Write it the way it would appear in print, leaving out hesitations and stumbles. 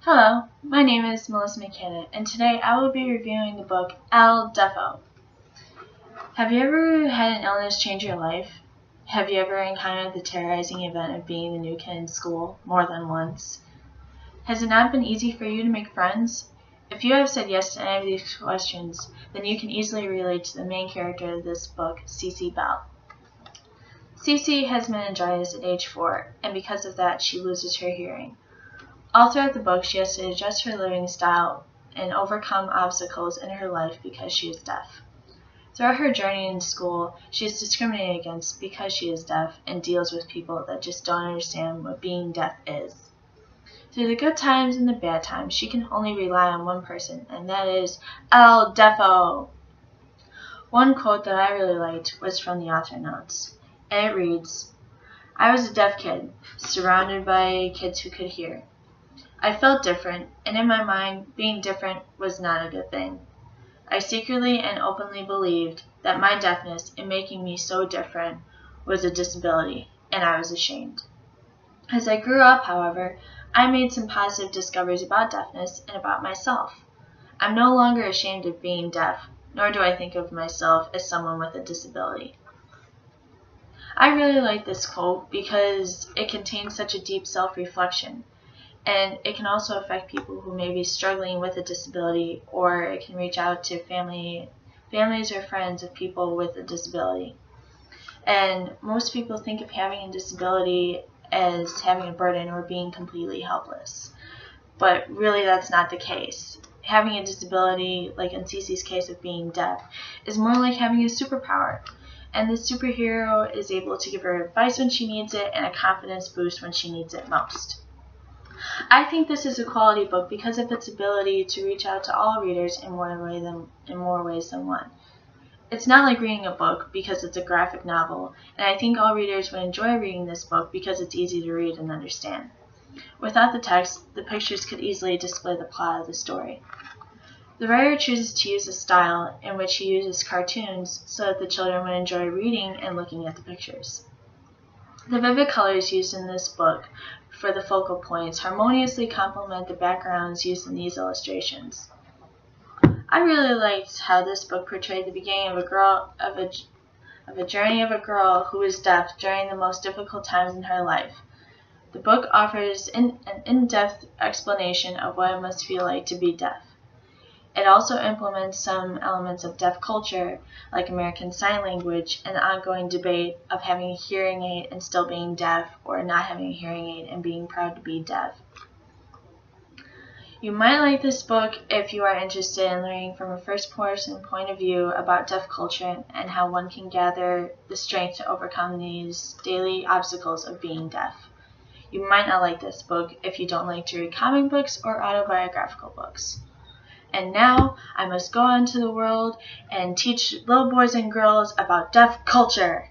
Hello, my name is Melissa McCanna, and today I will be reviewing the book Deafo. Have you ever had an illness change your life? Have you ever encountered the terrorizing event of being the new kid in school more than once? Has it not been easy for you to make friends? If you have said yes to any of these questions, then you can easily relate to the main character of this book, Cece Bell. Cece has meningitis at age 4, and because of that, she loses her hearing. All throughout the book, she has to adjust her living style and overcome obstacles in her life because she is deaf. Throughout her journey in school, she is discriminated against because she is deaf and deals with people that just don't understand what being deaf is. Through the good times and the bad times, she can only rely on one person, and that is Deafo. One quote that I really liked was from the author notes, and it reads, "I was a deaf kid, surrounded by kids who could hear. I felt different, and in my mind, being different was not a good thing. I secretly and openly believed that my deafness in making me so different was a disability, and I was ashamed. As I grew up, however, I made some positive discoveries about deafness and about myself. I'm no longer ashamed of being deaf, nor do I think of myself as someone with a disability." I really like this quote because it contains such a deep self-reflection. And it can also affect people who may be struggling with a disability, or it can reach out to families or friends of people with a disability. And most people think of having a disability as having a burden or being completely helpless. But really that's not the case. Having a disability, like in Cece's case of being deaf, is more like having a superpower. And the superhero is able to give her advice when she needs it and a confidence boost when she needs it most. I think this is a quality book because of its ability to reach out to all readers in more ways than one. It's not like reading a book because it's a graphic novel, and I think all readers would enjoy reading this book because it's easy to read and understand. Without the text, the pictures could easily display the plot of the story. The writer chooses to use a style in which he uses cartoons so that the children would enjoy reading and looking at the pictures. The vivid colors used in this book for the focal points harmoniously complement the backgrounds used in these illustrations. I really liked how this book portrayed the beginning of a journey of a girl who was deaf during the most difficult times in her life. The book offers an in-depth explanation of what it must feel like to be deaf. It also implements some elements of deaf culture, like American Sign Language, and the ongoing debate of having a hearing aid and still being deaf, or not having a hearing aid and being proud to be deaf. You might like this book if you are interested in learning from a first-person point of view about deaf culture and how one can gather the strength to overcome these daily obstacles of being deaf. You might not like this book if you don't like to read comic books or autobiographical books. And now I must go out into the world and teach little boys and girls about deaf culture.